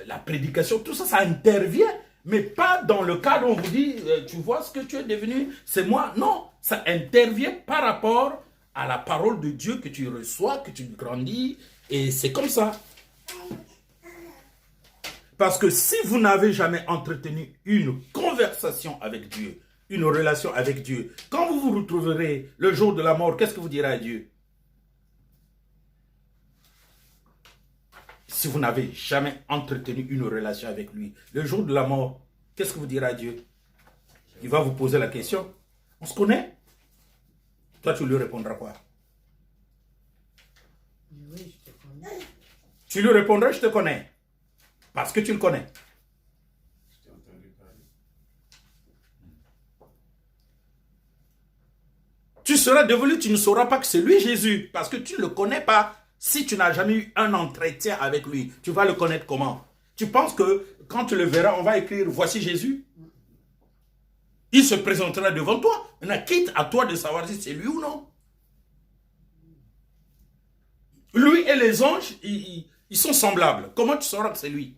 la prédication, tout ça, ça intervient, mais pas dans le cadre où on vous dit, tu vois ce que tu es devenu, c'est moi. Non, ça intervient par rapport à la parole de Dieu que tu reçois, que tu grandis, et c'est comme ça. Parce que si vous n'avez jamais entretenu une conversation avec Dieu, une relation avec Dieu, quand vous vous retrouverez le jour de la mort, qu'est-ce que vous direz à Dieu? Si vous n'avez jamais entretenu une relation avec lui, le jour de la mort, qu'est-ce que vous direz à Dieu? Il va vous poser la question. On se connaît? Toi, tu lui répondras quoi? Oui, je te connais. Tu lui répondras, je te connais. Parce que tu le connais. Je t'ai entendu parler. Tu seras devenu, tu ne sauras pas que c'est lui Jésus, parce que tu ne le connais pas. Si tu n'as jamais eu un entretien avec lui, tu vas le connaître comment? Tu penses que quand tu le verras, on va écrire « Voici Jésus ». Il se présentera devant toi. Maintenant, quitte à toi de savoir si c'est lui ou non. Lui et les anges, ils sont semblables. Comment tu sauras que c'est lui?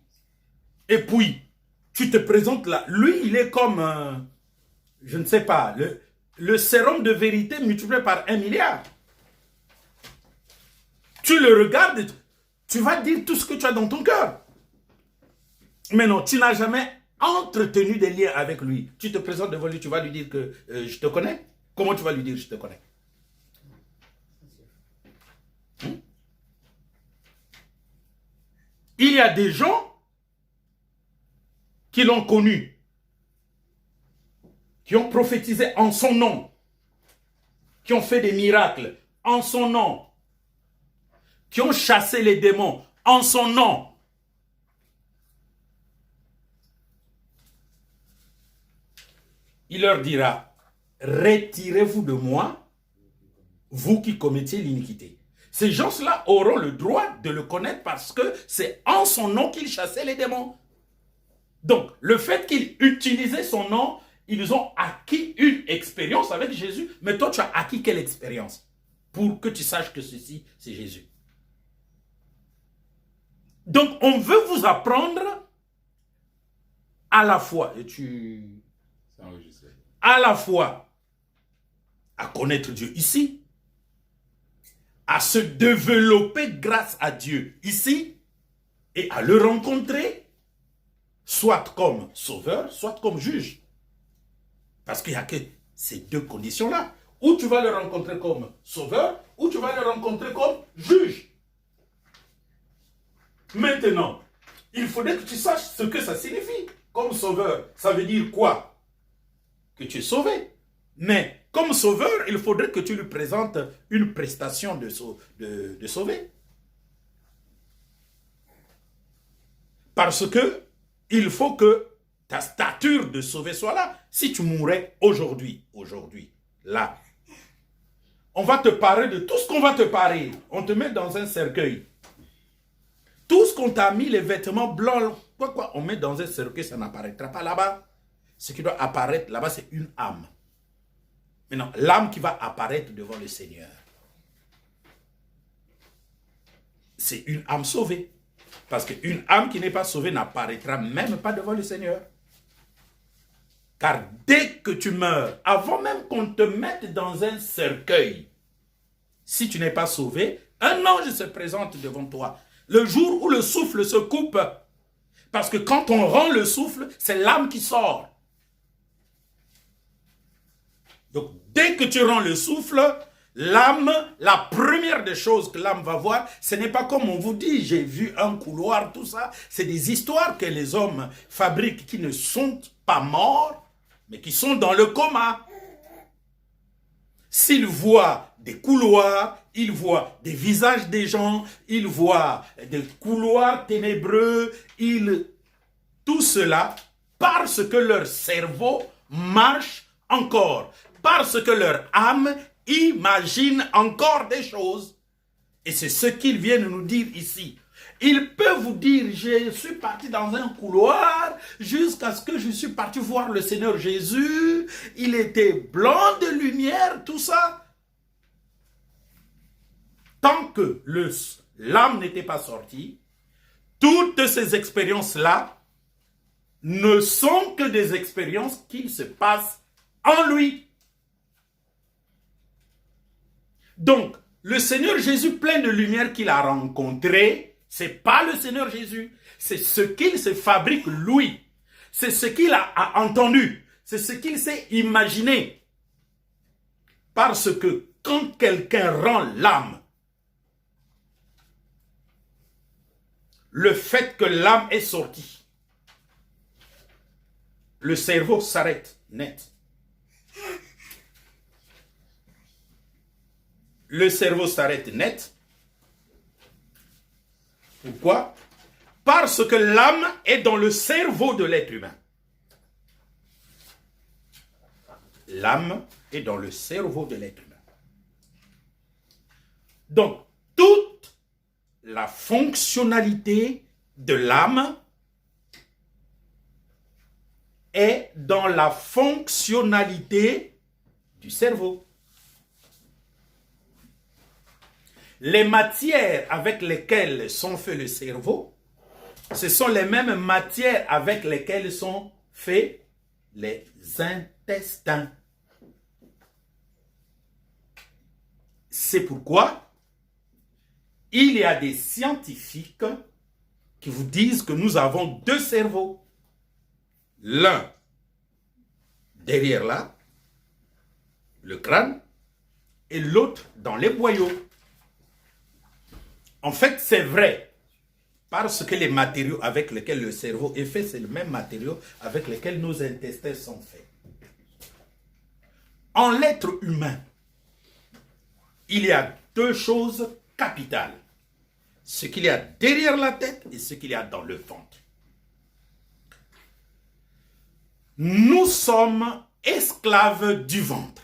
Et puis, tu te présentes là. Lui, il est comme, je ne sais pas, le sérum de vérité multiplié par 1 milliard. Tu le regardes, tu vas dire tout ce que tu as dans ton cœur. Mais non, tu n'as jamais entretenu des liens avec lui. Tu te présentes devant lui, tu vas lui dire que je te connais. Comment tu vas lui dire je te connais? Il y a des gens qui l'ont connu, qui ont prophétisé en son nom, qui ont fait des miracles en son nom, qui ont chassé les démons en son nom. Il leur dira, retirez-vous de moi, vous qui commettiez l'iniquité. Ces gens-là auront le droit de le connaître parce que c'est en son nom qu'ils chassaient les démons. Donc, le fait qu'ils utilisaient son nom, ils ont acquis une expérience avec Jésus. Mais toi, tu as acquis quelle expérience? Pour que tu saches que ceci, c'est Jésus. Donc, on veut vous apprendre à la fois, à la fois à connaître Dieu ici, à se développer grâce à Dieu ici, et à le rencontrer, soit comme sauveur, soit comme juge. Parce qu'il n'y a que ces deux conditions-là. Ou tu vas le rencontrer comme sauveur, ou tu vas le rencontrer comme juge. Maintenant, il faudrait que tu saches ce que ça signifie. Comme sauveur, ça veut dire quoi? Que tu es sauvé. Mais comme sauveur, il faudrait que tu lui présentes une prestation de sauver. Parce que il faut que ta stature de sauver soit là. Si tu mourrais aujourd'hui, là, on va te parler de tout ce qu'on va te parler. On te met dans un cercueil. Tout ce qu'on t'a mis, les vêtements blancs, quoi, on met dans un cercueil, ça n'apparaîtra pas là-bas. Ce qui doit apparaître là-bas, c'est une âme. Maintenant, l'âme qui va apparaître devant le Seigneur, c'est une âme sauvée. Parce qu'une âme qui n'est pas sauvée n'apparaîtra même pas devant le Seigneur. Car dès que tu meurs, avant même qu'on te mette dans un cercueil, si tu n'es pas sauvé, un ange se présente devant toi. Le jour où le souffle se coupe, parce que quand on rend le souffle, c'est l'âme qui sort. Donc, dès que tu rends le souffle, l'âme, la première des choses que l'âme va voir, ce n'est pas comme on vous dit, j'ai vu un couloir, tout ça. C'est des histoires que les hommes fabriquent qui ne sont pas morts, mais qui sont dans le coma. S'ils voient des couloirs, ils voient des visages des gens, ils voient des couloirs ténébreux, tout cela parce que leur cerveau marche encore, parce que leur âme imagine encore des choses. Et c'est ce qu'ils viennent nous dire ici. Ils peuvent vous dire, je suis parti dans un couloir jusqu'à ce que je suis parti voir le Seigneur Jésus. Il était blanc de lumière, tout ça. Tant que l'âme n'était pas sortie, toutes ces expériences-là ne sont que des expériences qui se passent en lui. Donc, le Seigneur Jésus plein de lumière qu'il a rencontré, c'est pas le Seigneur Jésus, c'est ce qu'il se fabrique lui. C'est ce qu'il a entendu, c'est ce qu'il s'est imaginé. Parce que quand quelqu'un rend l'âme, le fait que l'âme est sortie, le cerveau s'arrête net. Le cerveau s'arrête net. Pourquoi? Parce que l'âme est dans le cerveau de l'être humain. L'âme est dans le cerveau de l'être humain. Donc, toute la fonctionnalité de l'âme est dans la fonctionnalité du cerveau. Les matières avec lesquelles sont faits le cerveau, ce sont les mêmes matières avec lesquelles sont faits les intestins. C'est pourquoi il y a des scientifiques qui vous disent que nous avons deux cerveaux. L'un derrière là, le crâne, et l'autre dans les boyaux. En fait, c'est vrai, parce que les matériaux avec lesquels le cerveau est fait, c'est le même matériau avec lesquels nos intestins sont faits. En l'être humain, il y a deux choses capitales. Ce qu'il y a derrière la tête et ce qu'il y a dans le ventre. Nous sommes esclaves du ventre.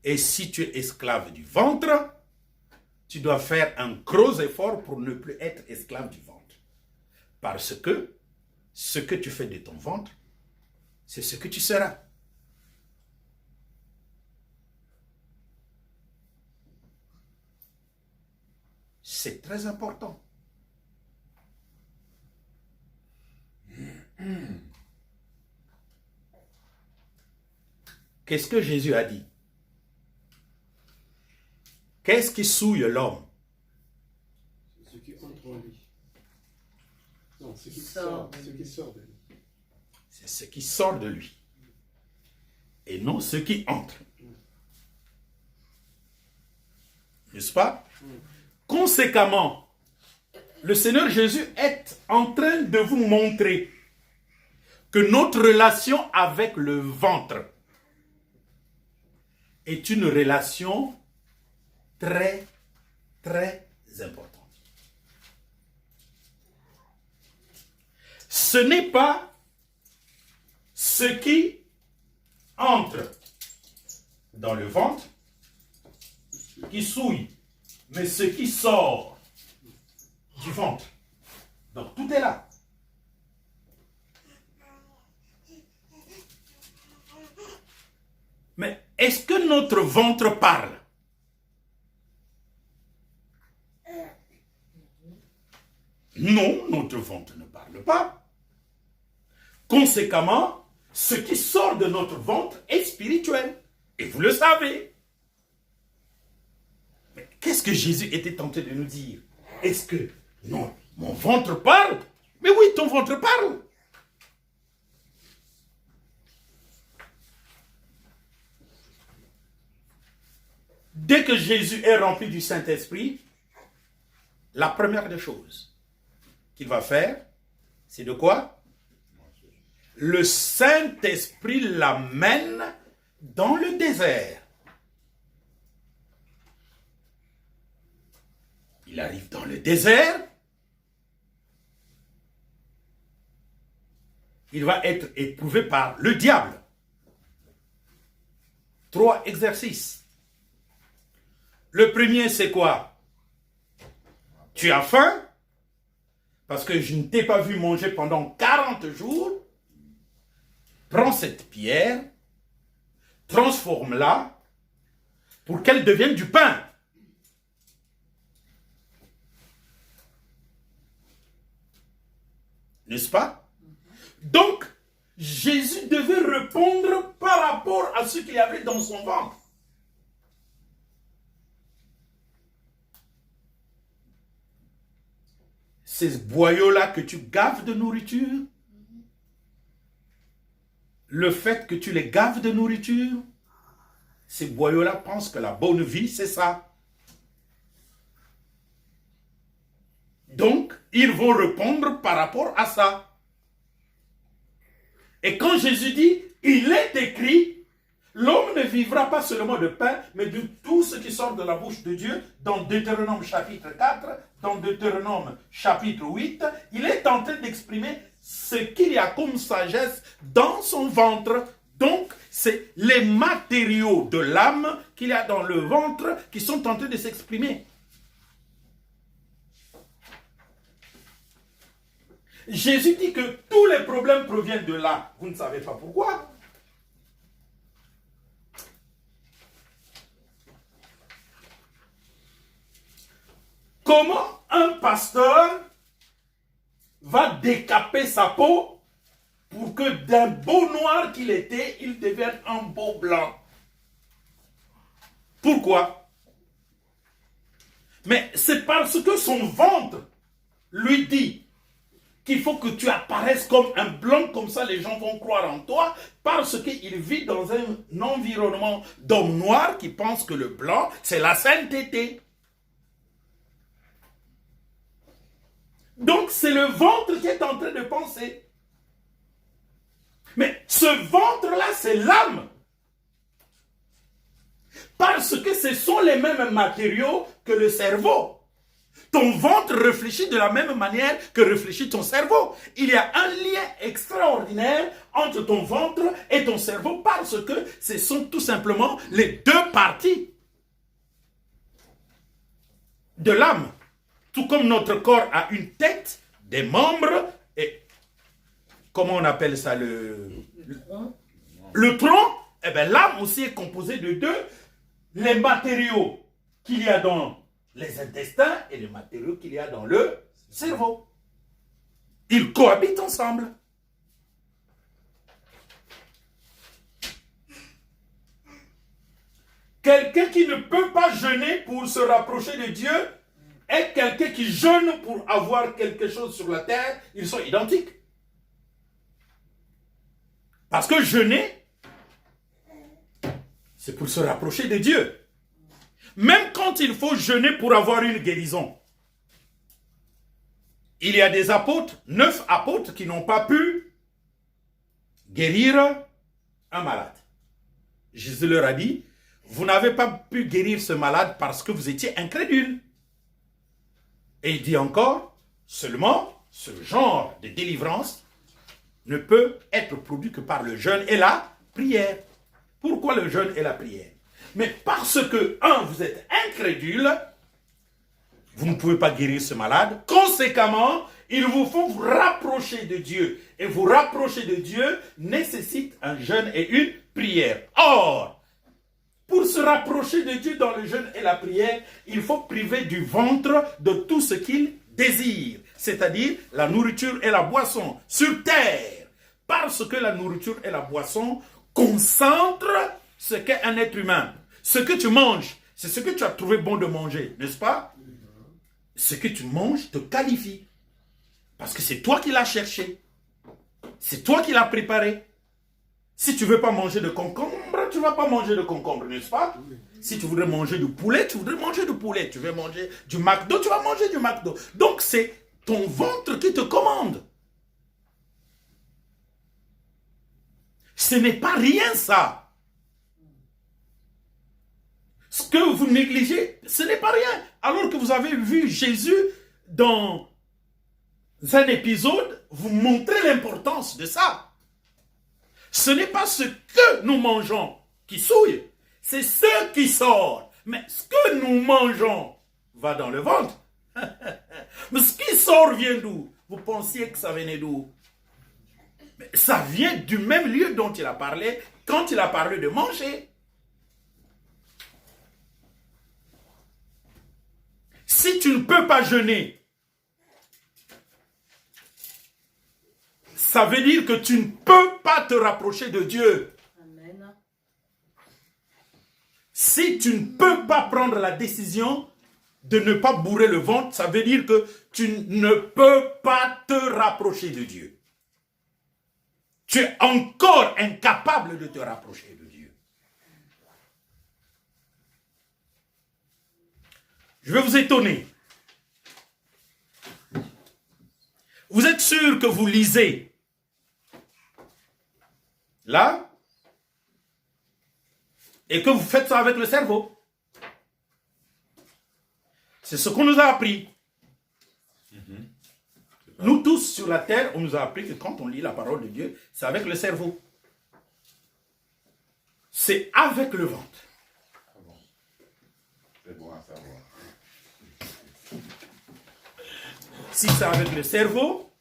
Et si tu es esclave du ventre, tu dois faire un gros effort pour ne plus être esclave du ventre. Parce que ce que tu fais de ton ventre, c'est ce que tu seras. C'est très important. Qu'est-ce que Jésus a dit? Qu'est-ce qui souille l'homme? Ce qui entre en lui. Non, ce qui sort de lui. C'est ce qui sort de lui. Et non ce qui entre. N'est-ce pas? Conséquemment, le Seigneur Jésus est en train de vous montrer que notre relation avec le ventre est une relation très, très importante. Ce n'est pas ce qui entre dans le ventre qui souille, mais ce qui sort du ventre. Donc tout est là. Mais est-ce que notre ventre parle? Non, notre ventre ne parle pas. Conséquemment, ce qui sort de notre ventre est spirituel. Et vous le savez. Mais qu'est-ce que Jésus était tenté de nous dire? Est-ce que, non, mon ventre parle? Mais oui, ton ventre parle. Dès que Jésus est rempli du Saint-Esprit, la première des choses qu'il va faire, c'est de quoi? Le Saint-Esprit l'amène dans le désert. Il arrive dans le désert. Il va être éprouvé par le diable. 3 exercices. Le premier, c'est quoi? Tu as faim? Parce que je ne t'ai pas vu manger pendant 40 jours. Prends cette pierre, transforme-la pour qu'elle devienne du pain. N'est-ce pas? Donc, Jésus devait répondre par rapport à ce qu'il y avait dans son ventre. Ces boyaux-là que tu gaves de nourriture, le fait que tu les gaves de nourriture, ces boyaux-là pensent que la bonne vie, c'est ça. Donc, ils vont répondre par rapport à ça. Et quand Jésus dit, il est écrit, l'homme ne vivra pas seulement de pain, mais de tout ce qui sort de la bouche de Dieu, dans Deutéronome chapitre 4, dans Deutéronome chapitre 8, il est en train d'exprimer ce qu'il y a comme sagesse dans son ventre. Donc, c'est les matériaux de l'âme qu'il y a dans le ventre qui sont en train de s'exprimer. Jésus dit que tous les problèmes proviennent de là. Vous ne savez pas pourquoi. Comment un pasteur va décaper sa peau pour que d'un beau noir qu'il était, il devienne un beau blanc? Pourquoi? Mais c'est parce que son ventre lui dit qu'il faut que tu apparaisses comme un blanc, comme ça les gens vont croire en toi, parce qu'il vit dans un environnement d'hommes noirs qui pensent que le blanc, c'est la sainteté. Donc c'est le ventre qui est en train de penser. Mais ce ventre-là, c'est l'âme. Parce que ce sont les mêmes matériaux que le cerveau. Ton ventre réfléchit de la même manière que réfléchit ton cerveau. Il y a un lien extraordinaire entre ton ventre et ton cerveau parce que ce sont tout simplement les deux parties de l'âme. Tout comme notre corps a une tête, des membres et comment on appelle ça le tronc, eh bien l'âme aussi est composée de deux. Les matériaux qu'il y a dans les intestins et les matériaux qu'il y a dans le cerveau. Ils cohabitent ensemble. Quelqu'un qui ne peut pas jeûner pour se rapprocher de Dieu et quelqu'un qui jeûne pour avoir quelque chose sur la terre, ils sont identiques. Parce que jeûner, c'est pour se rapprocher de Dieu. Même quand il faut jeûner pour avoir une guérison. Il y a des apôtres, 9 apôtres qui n'ont pas pu guérir un malade. Jésus leur a dit, vous n'avez pas pu guérir ce malade parce que vous étiez incrédules. Et il dit encore, seulement ce genre de délivrance ne peut être produit que par le jeûne et la prière. Pourquoi le jeûne et la prière? Mais parce que, vous êtes incrédule, vous ne pouvez pas guérir ce malade. Conséquemment, il vous faut vous rapprocher de Dieu. Et vous rapprocher de Dieu nécessite un jeûne et une prière. Or, pour se rapprocher de Dieu dans le jeûne et la prière, il faut priver du ventre de tout ce qu'il désire. C'est-à-dire la nourriture et la boisson sur terre. Parce que la nourriture et la boisson concentrent ce qu'est un être humain. Ce que tu manges, c'est ce que tu as trouvé bon de manger, n'est-ce pas? Ce que tu manges te qualifie. Parce que c'est toi qui l'as cherché. C'est toi qui l'as préparé. Si tu ne veux pas manger de concombre, tu ne vas pas manger de concombre, n'est-ce pas? Si tu voudrais manger du poulet, tu voudrais manger du poulet. Tu veux manger du McDo, tu vas manger du McDo. Donc c'est ton ventre qui te commande. Ce n'est pas rien ça. Ce que vous négligez, ce n'est pas rien. Alors que vous avez vu Jésus dans un épisode, vous montrer l'importance de ça. Ce n'est pas ce que nous mangeons qui souille, c'est ce qui sort. Mais ce que nous mangeons va dans le ventre. Mais ce qui sort vient d'où? Vous pensiez que ça venait d'où? Mais ça vient du même lieu dont il a parlé quand il a parlé de manger. Si tu ne peux pas jeûner, ça veut dire que tu ne peux pas te rapprocher de Dieu. Amen. Si tu ne peux pas prendre la décision de ne pas bourrer le ventre, ça veut dire que tu ne peux pas te rapprocher de Dieu. Tu es encore incapable de te rapprocher de Dieu. Je vais vous étonner. Vous êtes sûr que vous lisez là et que vous faites ça avec le cerveau? C'est ce qu'on nous a appris. Nous tous sur la terre, on nous a appris que quand on lit la parole de Dieu, c'est avec le cerveau. C'est avec le ventre. C'est bon à savoir. Si c'est avec le cerveau,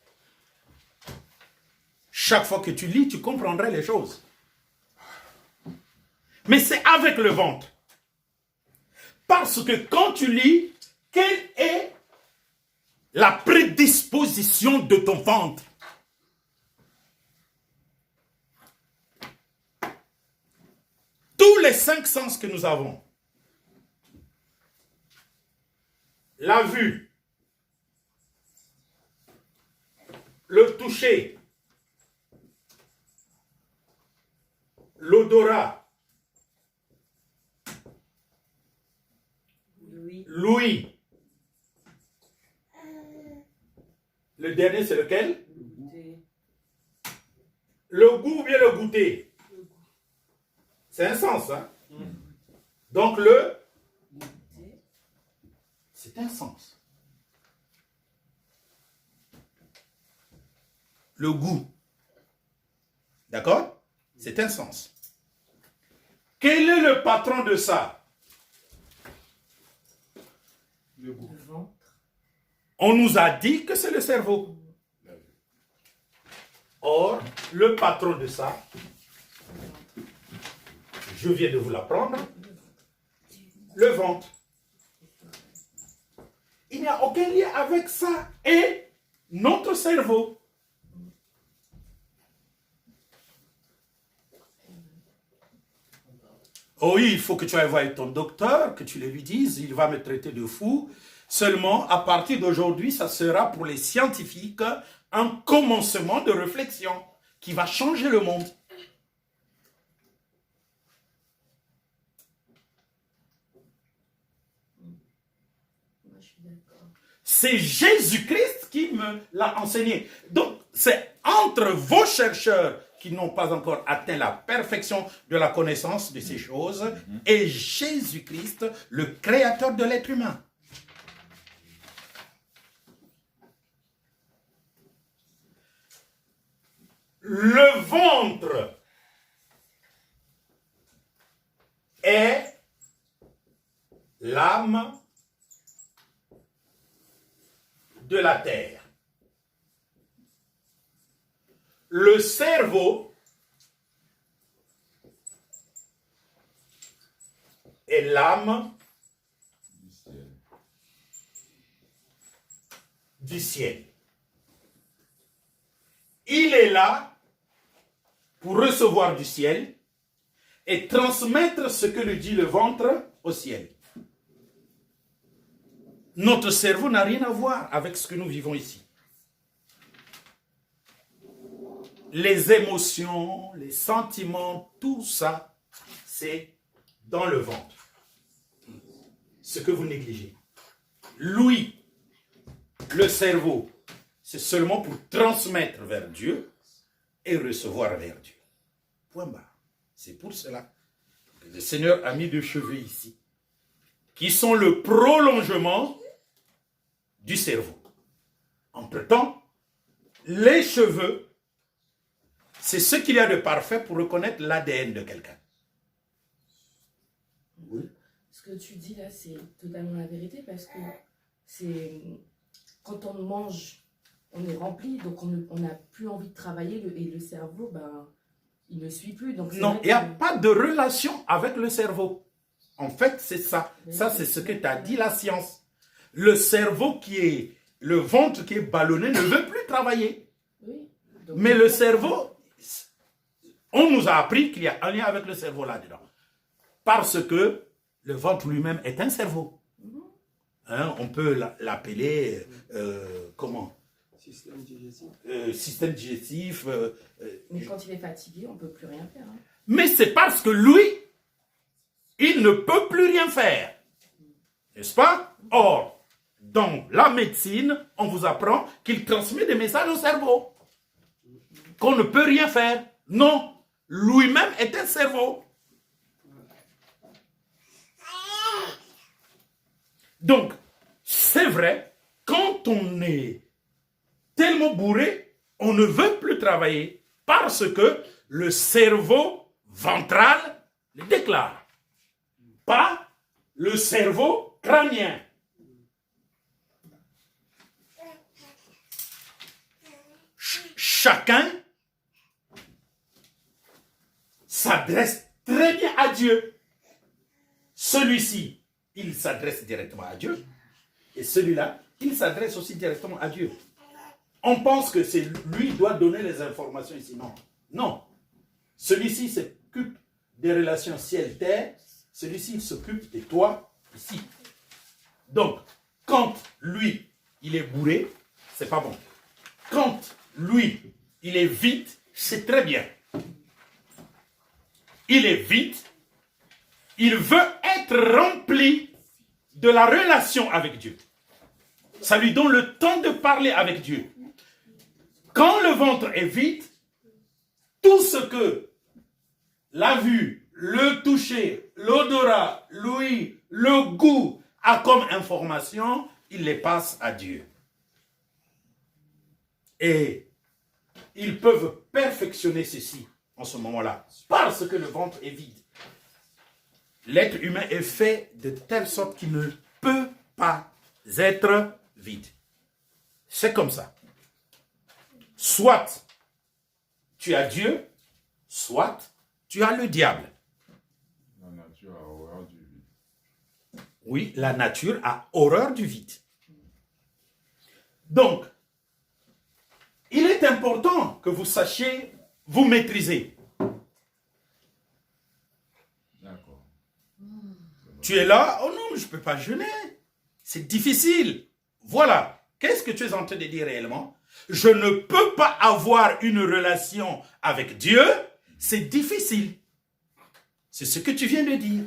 chaque fois que tu lis, tu comprendrais les choses. Mais c'est avec le ventre. Parce que quand tu lis, quelle est la prédisposition de ton ventre? Tous les 5 sens que nous avons, la vue, le toucher, l'odorat, l'ouïe. Le dernier, c'est lequel? Le goût ou bien le goûter? C'est un sens, hein? Donc le... C'est un sens. Le goût. D'accord? C'est un sens. Quel est le patron de ça? Le goût. On nous a dit que c'est le cerveau. Or, le patron de ça, je viens de vous l'apprendre, le ventre. Il n'y a aucun lien avec ça et notre cerveau. Oh oui, il faut que tu ailles voir ton docteur, que tu le lui dises, il va me traiter de fou. Seulement, à partir d'aujourd'hui, ça sera pour les scientifiques un commencement de réflexion qui va changer le monde. C'est Jésus-Christ qui me l'a enseigné. Donc, c'est entre vos chercheurs qui n'ont pas encore atteint la perfection de la connaissance de ces choses et Jésus-Christ, le créateur de l'être humain. Le ventre est l'âme de la terre. Le cerveau est l'âme du ciel. Il est là pour recevoir du ciel et transmettre ce que lui dit le ventre au ciel. Notre cerveau n'a rien à voir avec ce que nous vivons ici. Les émotions, les sentiments, tout ça, c'est dans le ventre. Ce que vous négligez. L'ouïe, le cerveau, c'est seulement pour transmettre vers Dieu et recevoir vers Dieu. Point barre. C'est pour cela que le Seigneur a mis 2 cheveux ici, qui sont le prolongement du cerveau. Entre-temps, les cheveux, c'est ce qu'il y a de parfait pour reconnaître l'ADN de quelqu'un. Oui. Ce que tu dis là, c'est totalement la vérité parce que c'est quand on mange, on est rempli, donc on n'a plus envie de travailler et le cerveau, ben, il ne suit plus. Donc non, il n'y a pas de relation avec le cerveau. En fait, c'est ça. Ça, c'est ce que t'a dit la science. Le cerveau qui est, le ventre qui est ballonné ne veut plus travailler. Oui. Donc, Mais le cerveau, on nous a appris qu'il y a un lien avec le cerveau là-dedans. Parce que le ventre lui-même est un cerveau. Hein, on peut l'appeler, comment? Système digestif. Système digestif. mais quand il est fatigué, on ne peut plus rien faire. Hein. Mais c'est parce que lui, il ne peut plus rien faire. N'est-ce pas? Or, dans la médecine, on vous apprend qu'il transmet des messages au cerveau. Qu'on ne peut rien faire. Non, lui-même est un cerveau. Donc, c'est vrai, quand on est tellement bourré, on ne veut plus travailler parce que le cerveau ventral le déclare. Pas le cerveau crânien. Chacun s'adresse très bien à Dieu. Celui-ci, il s'adresse directement à Dieu. Et celui-là, il s'adresse aussi directement à Dieu. On pense que c'est lui qui doit donner les informations ici. Non. Non. Celui-ci s'occupe des relations ciel-terre. Celui-ci il s'occupe de toi ici. Donc, quand lui, il est bourré, c'est pas bon. Quand lui, il est vide, c'est très bien. Il est vide. Il veut être rempli de la relation avec Dieu. Ça lui donne le temps de parler avec Dieu. Quand le ventre est vide, tout ce que la vue, le toucher, l'odorat, l'ouïe, le goût a comme information, il les passe à Dieu. Et ils peuvent perfectionner ceci en ce moment-là, parce que le ventre est vide. L'être humain est fait de telle sorte qu'il ne peut pas être vide. C'est comme ça. Soit tu as Dieu, soit tu as le diable. La nature a horreur du vide. Oui, la nature a horreur du vide. Donc, il est important que vous sachiez vous maîtriser. D'accord. Tu es là, oh non, je ne peux pas jeûner. C'est difficile. Voilà. Qu'est-ce que tu es en train de dire réellement? Je ne peux pas avoir une relation avec Dieu. C'est difficile. C'est ce que tu viens de dire.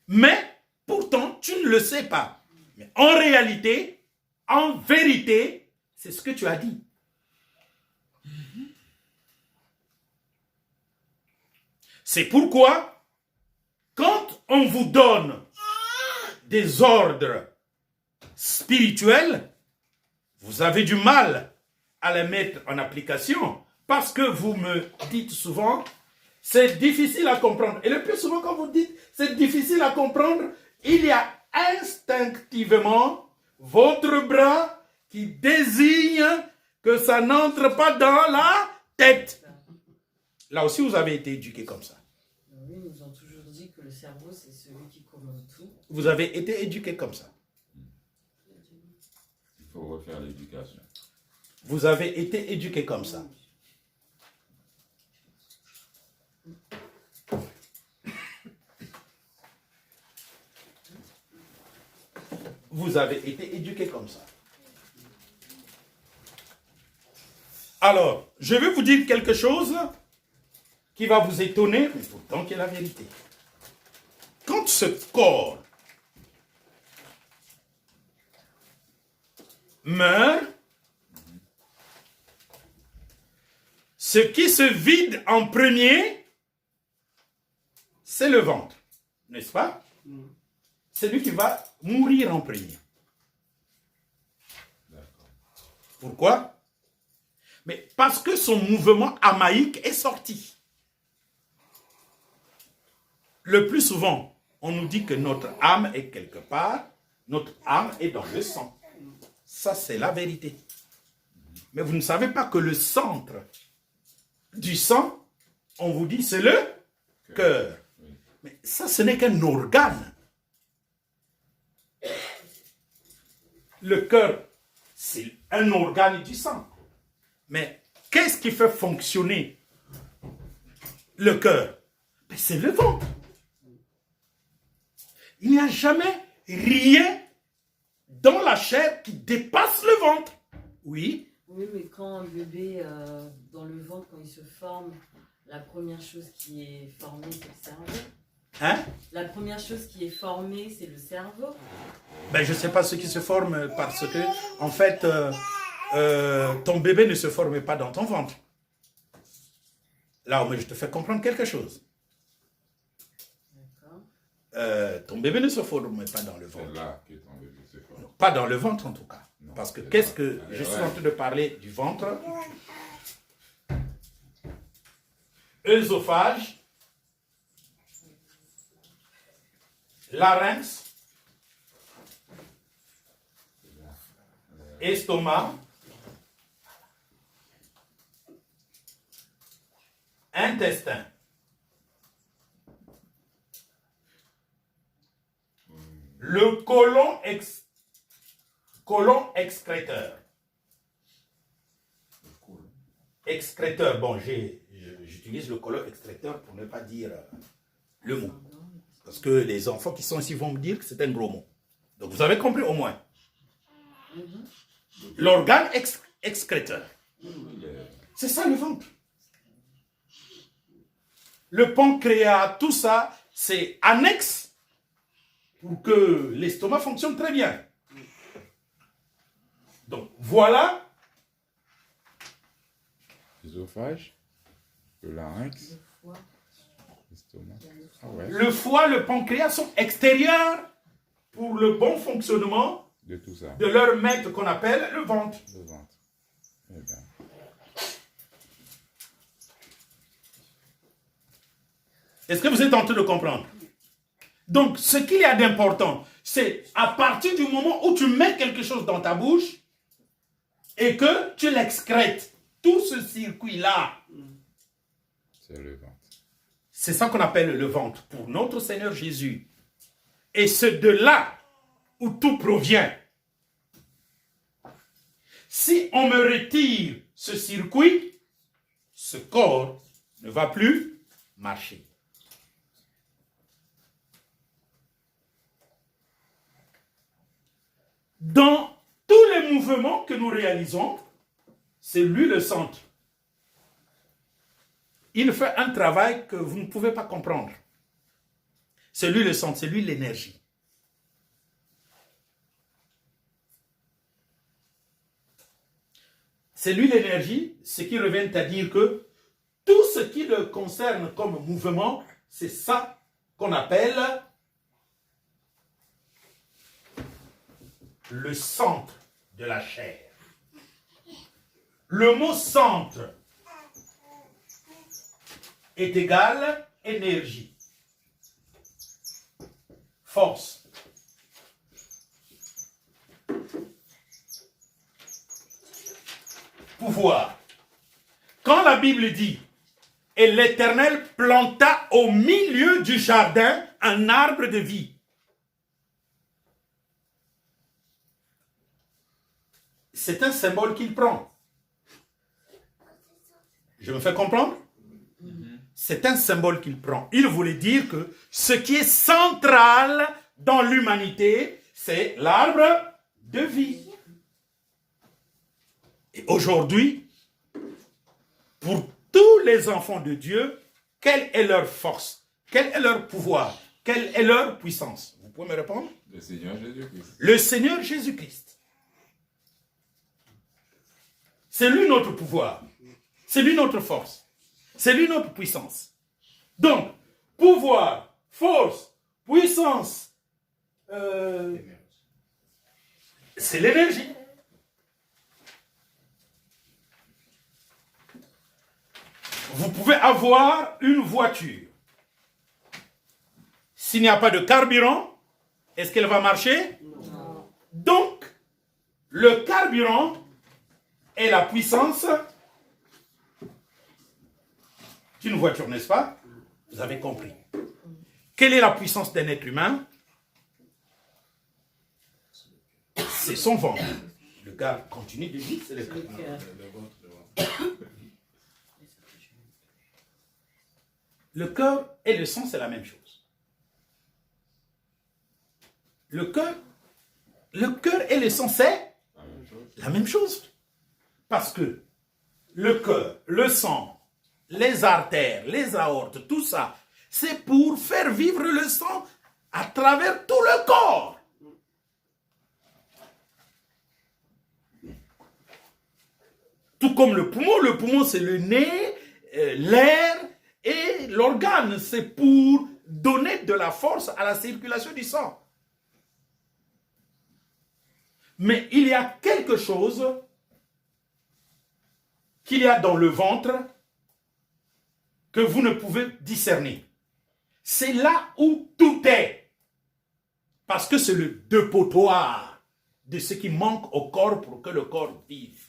Mais, pourtant, tu ne le sais pas. Mais en réalité, en vérité, c'est ce que tu as dit. C'est pourquoi, quand on vous donne des ordres spirituels, vous avez du mal à les mettre en application parce que vous me dites souvent, c'est difficile à comprendre. Et le plus souvent, quand vous dites, c'est difficile à comprendre, il y a instinctivement votre bras qui désigne que ça n'entre pas dans la tête. Là aussi, vous avez été éduqué comme ça. Oui, ils nous ont toujours dit que le cerveau, c'est celui qui commande tout. Vous avez été éduqué comme ça. Il faut refaire l'éducation. Vous avez été éduqué comme ça. Vous avez été éduqué comme ça. Alors, je vais vous dire quelque chose qui va vous étonner, mais pourtant qui est la vérité. Quand ce corps meurt, ce qui se vide en premier, c'est le ventre, n'est-ce pas? C'est lui qui va mourir en premier. D'accord. Pourquoi? Mais parce que son mouvement amaïque est sorti. Le plus souvent, on nous dit que notre âme est quelque part, notre âme est dans le sang. Ça, c'est la vérité. Mais vous ne savez pas que le centre du sang, on vous dit, c'est le cœur. Oui. Mais ça, ce n'est qu'un organe. Le cœur, c'est un organe du sang. Mais qu'est-ce qui fait fonctionner le cœur? C'est le ventre. Il n'y a jamais rien dans la chair qui dépasse le ventre. Oui. Oui, mais quand un bébé, dans le ventre, quand il se forme, la première chose qui est formée, c'est le cerveau. Hein? La première chose qui est formée, c'est le cerveau. Ben, je ne sais pas ce qui se forme parce que, en fait, ton bébé ne se forme pas dans ton ventre. Là, mais je te fais comprendre quelque chose. D'accord. Ton bébé ne se forme pas dans le C'est ventre. là que ton bébé se forme. Pas dans le ventre, en tout cas. Non, Parce que c'est qu'est-ce pas- que je suis en train de parler du ventre? Œsophage, larynx, estomac, intestin. Le côlon excréteur. Excréteur, bon, j'utilise le côlon excréteur pour ne pas dire le mot. Parce que les enfants qui sont ici vont me dire que c'est un gros mot. Donc vous avez compris au moins. L'organe excréteur. C'est ça le ventre. Le pancréas, tout ça, c'est annexe pour que l'estomac fonctionne très bien. Donc voilà. L'œsophage, le larynx, Le foie. l'estomac. Ah ouais. Le foie, le pancréas sont extérieurs pour le bon fonctionnement De tout ça. de leur maître qu'on appelle le ventre. Le ventre. Eh ben. Est-ce que vous êtes en train de comprendre? Donc, ce qu'il y a d'important, c'est à partir du moment où tu mets quelque chose dans ta bouche et que tu l'excrètes, tout ce circuit-là, C'est le ventre. c'est ça qu'on appelle le ventre pour notre Seigneur Jésus. Et c'est de là où tout provient. Si on me retire ce circuit, ce corps ne va plus marcher. Dans tous les mouvements que nous réalisons, c'est lui le centre. Il fait un travail que vous ne pouvez pas comprendre. C'est lui le centre, c'est lui l'énergie. C'est lui l'énergie, ce qui revient à dire que tout ce qui le concerne comme mouvement, c'est ça qu'on appelle le centre de la chair. Le mot centre est égal énergie, force. Pouvoir. Quand la Bible dit « Et l'Éternel planta au milieu du jardin un arbre de vie », c'est un symbole qu'il prend. Je me fais comprendre? C'est un symbole qu'il prend. Il voulait dire que ce qui est central dans l'humanité, c'est l'arbre de vie. Et aujourd'hui, pour tous les enfants de Dieu, quelle est leur force? Quel est leur pouvoir? Quelle est leur puissance? Vous pouvez me répondre? Le Seigneur Jésus-Christ. Le Seigneur Jésus-Christ. C'est lui notre pouvoir. C'est lui notre force. C'est lui notre puissance. Donc, pouvoir, force, puissance, c'est l'énergie. Vous pouvez avoir une voiture. S'il n'y a pas de carburant, est-ce qu'elle va marcher? Non. Donc, le carburant est la puissance d'une voiture, n'est-ce pas? Vous avez compris. Quelle est la puissance d'un être humain? C'est son ventre. Le gars continue de dire, c'est le cœur. Le cœur. Le cœur et le sang, c'est la même chose. Le cœur et le sang, c'est La même chose. la même chose. Parce que le cœur, le sang, les artères, les aortes, tout ça, c'est pour faire vivre le sang à travers tout le corps. Tout comme le poumon c'est le nez, l'air et l'organe, c'est pour donner de la force à la circulation du sang. Mais il y a quelque chose qu'il y a dans le ventre que vous ne pouvez discerner. C'est là où tout est. Parce que c'est le dépotoir de ce qui manque au corps pour que le corps vive.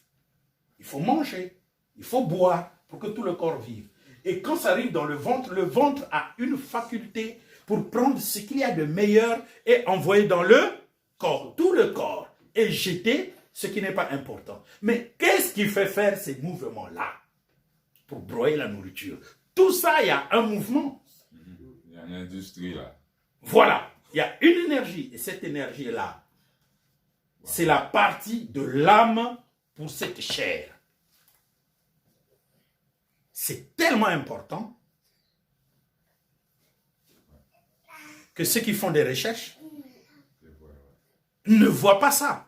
Il faut manger, il faut boire pour que tout le corps vive. Et quand ça arrive dans le ventre a une faculté pour prendre ce qu'il y a de meilleur et envoyer dans le corps, tout le corps, et jeter ce qui n'est pas important. Mais qu'est-ce qui fait faire ces mouvements-là pour broyer la nourriture? Tout ça, il y a un mouvement. Il y a une industrie là. Voilà, il y a une énergie, et cette énergie-là, c'est la partie de l'âme pour cette chair. C'est tellement important que ceux qui font des recherches ne voient pas ça.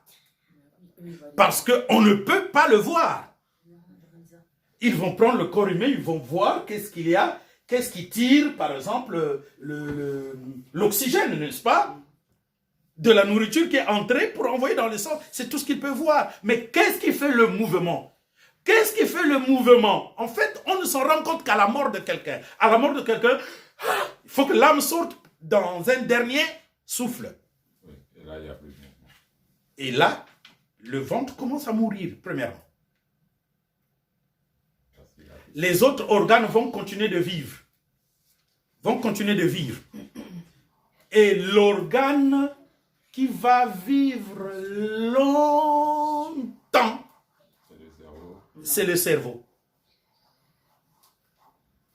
Parce qu'on ne peut pas le voir. Ils vont prendre le corps humain, ils vont voir qu'est-ce qu'il y a, qu'est-ce qui tire, par exemple, l'oxygène, n'est-ce pas? De la nourriture qui est entrée pour envoyer dans le sang. C'est tout ce qu'ils peuvent voir. Mais qu'est-ce qui fait le mouvement? Qu'est-ce qui fait le mouvement? En fait, on ne s'en rend compte qu'à la mort de quelqu'un. À la mort de quelqu'un, il faut que l'âme sorte dans un dernier souffle. Oui, et là, il n'y a plus de mouvement. Et là, le ventre commence à mourir, premièrement. Parce qu'il a- Les autres organes vont continuer de vivre. Vont continuer de vivre. Et l'organe qui va vivre longtemps, C'est le cerveau. c'est le cerveau.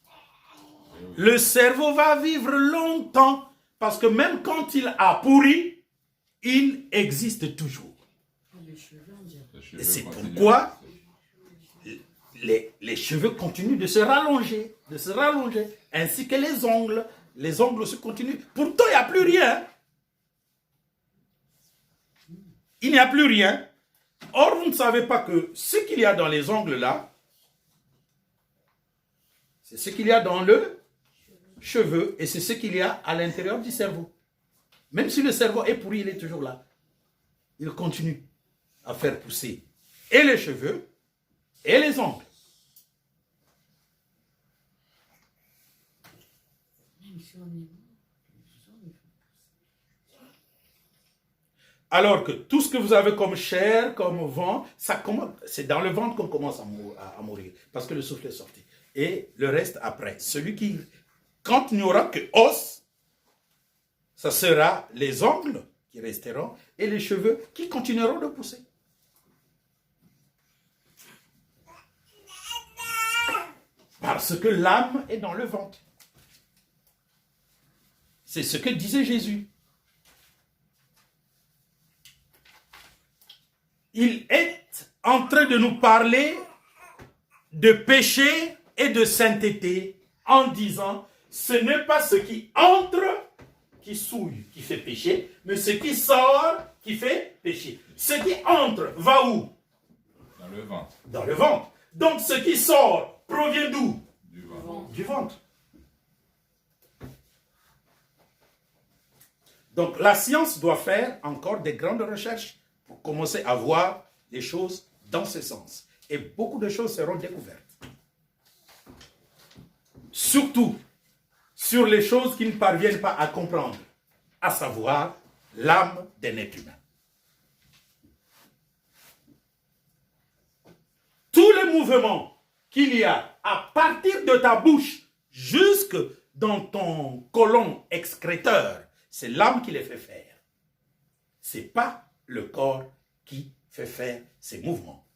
Et oui. Le cerveau va vivre longtemps parce que même quand il a pourri, il existe toujours. Les cheveux, on dirait. Les cheveux Et c'est continuent pourquoi à pousser. les cheveux continuent de se rallonger, ainsi que les ongles. Les ongles aussi continuent. Pourtant, il n'y a plus rien. Il n'y a plus rien. Or, vous ne savez pas que ce qu'il y a dans les ongles là, c'est ce qu'il y a dans le cheveu et c'est ce qu'il y a à l'intérieur du cerveau. Même si le cerveau est pourri, il est toujours là. Il continue à faire pousser et les cheveux et les ongles. Même si on est Alors que tout ce que vous avez comme chair, comme vent, c'est dans le ventre qu'on commence à mourir. Parce que le souffle est sorti. Et le reste après. Quand il n'y aura que os, ça sera les ongles qui resteront et les cheveux qui continueront de pousser. Parce que l'âme est dans le ventre. C'est ce que disait Jésus. Il est en train de nous parler de péché et de sainteté en disant ce n'est pas ce qui entre qui souille, qui fait péché, mais ce qui sort qui fait péché. Ce qui entre va où? Dans le ventre. Dans le ventre. Donc ce qui sort provient d'où? Du ventre. Du ventre. Donc la science doit faire encore des grandes recherches pour commencer à voir les choses dans ce sens. Et beaucoup de choses seront découvertes. Surtout sur les choses qui ne parviennent pas à comprendre, à savoir l'âme d'un être humain. Tous les mouvements qu'il y a à partir de ta bouche jusque dans ton côlon excréteur, c'est l'âme qui les fait faire. Ce n'est pas le corps qui fait faire ces mouvements.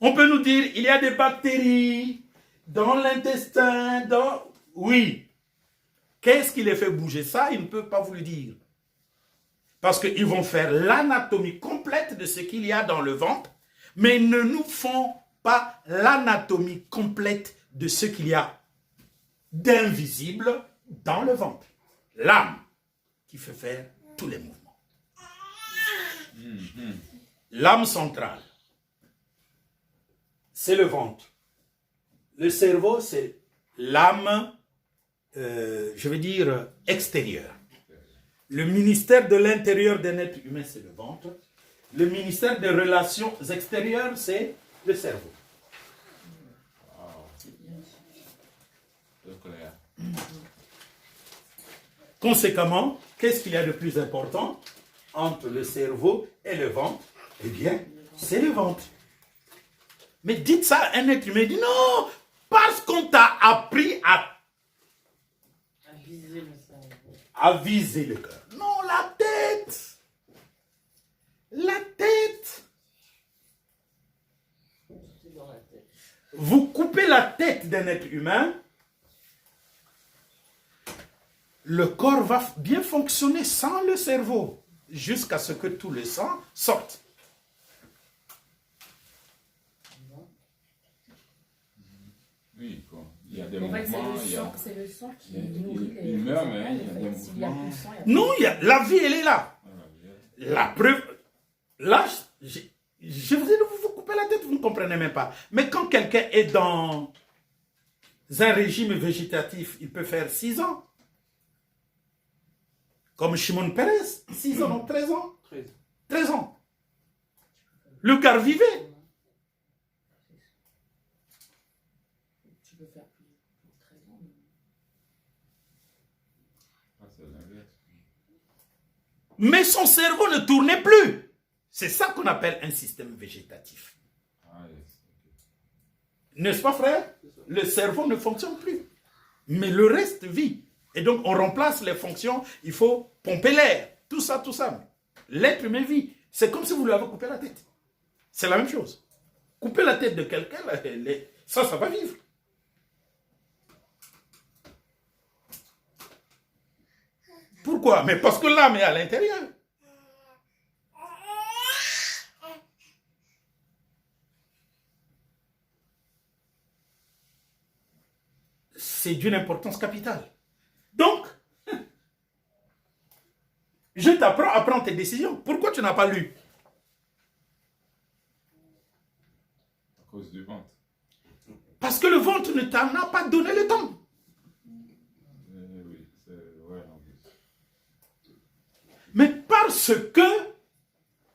On peut nous dire, il y a des bactéries dans l'intestin, dans... Oui. Qu'est-ce qui les fait bouger? Ça, il ne peut pas vous le dire. Parce qu'ils vont faire l'anatomie complète de ce qu'il y a dans le ventre, mais ils ne nous font pas l'anatomie complète de ce qu'il y a d'invisible dans le ventre. L'âme qui fait faire tous les mouvements. L'âme centrale, c'est le ventre. Le cerveau, c'est l'âme, je veux dire, extérieure. Le ministère de l'intérieur d'un être humain, c'est le ventre. Le ministère des relations extérieures, c'est le cerveau. Conséquemment, qu'est-ce qu'il y a de plus important entre le cerveau et le ventre? Eh bien, c'est le ventre. Mais dites ça à un être humain, il dit non, parce qu'on t'a appris à viser le cerveau. À viser le cœur. Non, la tête. La tête. C'est dans la tête. Vous coupez la tête d'un être humain, le corps va bien fonctionner sans le cerveau, jusqu'à ce que tout le sang sorte. Oui, quoi. Il y a des En fait, mouvements, c'est le sang qui nourrit les... il meurt, mais il y a des S'il y a mouvements. plus de sang, il y a Non, la vie, elle est là. Ah, La preuve, là, je vous ai dit, vous coupez la tête, vous ne comprenez même pas. Mais quand quelqu'un est dans un régime végétatif, il peut faire 6 ans. Comme Shimon Peres, 6 ans, 13 ans. 13 ans. Le gars vivait. Tu peux faire plus de 13 ans. Ah, c'est l'inverse. Mais son cerveau ne tournait plus. C'est ça qu'on appelle un système végétatif. Ah, yes. N'est-ce pas, frère? Le cerveau ne fonctionne plus. Mais le reste vit. Et donc, on remplace les fonctions. Il faut pomper l'air. Tout ça, tout ça. L'être humain vit. C'est comme si vous lui avez coupé la tête. C'est la même chose. Couper la tête de quelqu'un, ça va vivre. Pourquoi? Mais parce que l'âme est à l'intérieur. C'est d'une importance capitale. Donc, je t'apprends à prendre tes décisions. Pourquoi tu n'as pas lu? À cause du ventre. Parce que le ventre ne t'en a pas donné le temps. Oui, c'est vrai en plus. Mais parce que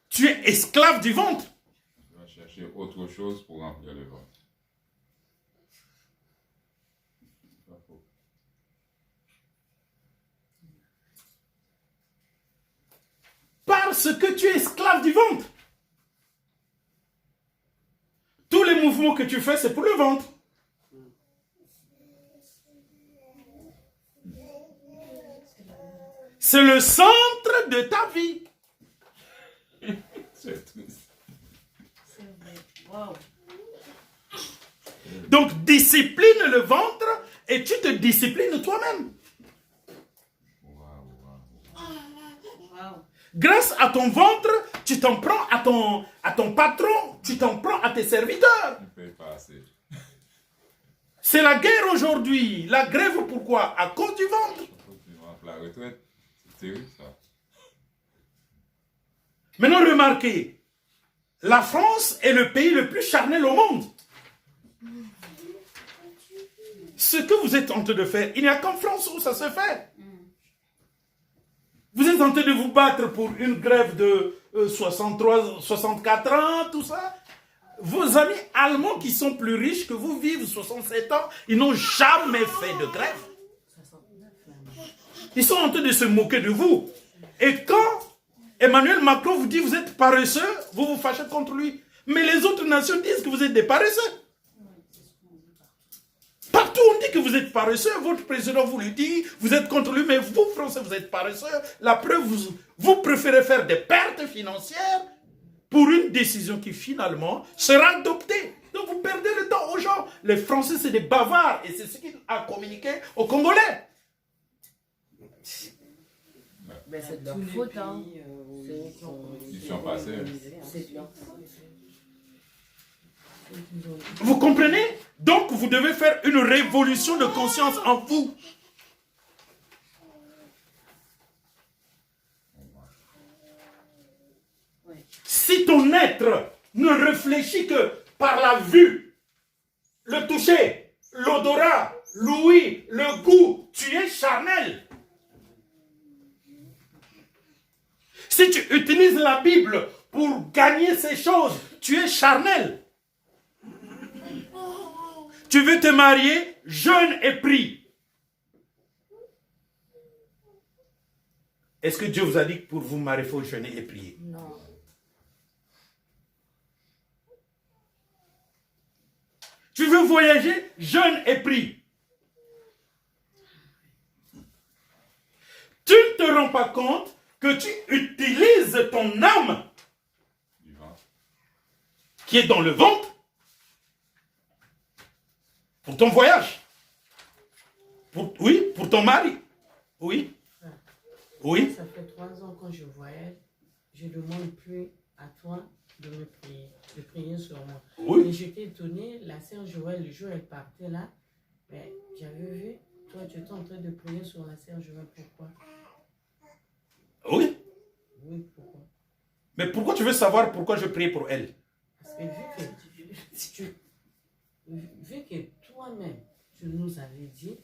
tu es esclave du ventre. Tu vas chercher autre chose pour remplir le ventre. C'est pas faux. Parce que tu es esclave du ventre. Tous les mouvements que tu fais, c'est pour le ventre. C'est le centre de ta vie. C'est triste. C'est vrai. Waouh. Donc, discipline le ventre et tu te disciplines toi-même. Waouh. Grâce à ton ventre, tu t'en prends à ton patron, tu t'en prends à tes serviteurs. Ne paye pas assez. C'est la guerre aujourd'hui. La grève, pourquoi? À cause du ventre. La retraite, c'est terrible ça. Maintenant, remarquez, la France est le pays le plus charnel au monde. Ce que vous êtes en train de faire, il n'y a qu'en France où ça se fait. Vous êtes en train de vous battre pour une grève de 63, 64 ans, tout ça. Vos amis allemands qui sont plus riches que vous vivent 67 ans, ils n'ont jamais fait de grève. Ils sont en train de se moquer de vous. Et quand Emmanuel Macron vous dit vous êtes paresseux, vous vous fâchez contre lui. Mais les autres nations disent que vous êtes des paresseux. Partout on dit que vous êtes paresseux, votre président vous le dit, vous êtes contre lui, mais vous, Français, vous êtes paresseux. La preuve, vous préférez faire des pertes financières pour une décision qui finalement sera adoptée. Donc vous perdez le temps aux gens. Les Français, c'est des bavards. Et c'est ce qu'il a communiqué aux Congolais. Ben, c'est de Tous leur les faute, pays, hein. c'est eux qui ont Ils sont passés. C'est de leur faute. C'est eux qui nous ont- Vous comprenez? Donc vous devez faire une révolution de conscience en vous. Ouais. Si ton être ne réfléchit que par la vue, le toucher, l'odorat, l'ouïe, le goût, tu es charnel. Si tu utilises la Bible pour gagner ces choses, tu es charnel. Tu veux te marier, jeûne et prie. Est-ce que Dieu vous a dit que pour vous marier, il faut jeûner et prier? Non. Tu veux voyager, jeûne et prie. Tu ne te rends pas compte que tu utilises ton âme Du ventre. qui est dans le ventre pour ton voyage. Oui, pour ton mari. Oui. Oui. Ça fait 3 ans quand je voyage, je ne demande plus à toi de me prier, de prier sur moi. Oui. Et j'étais étonnée, la sœur Joël, le jour où elle partait là, mais j'avais vu, toi tu étais en train de prier sur la sœur Joël, pourquoi? Oui. Oui, pourquoi? Mais pourquoi tu veux savoir pourquoi je prie pour elle? Parce que vu que toi-même, tu nous avais dit,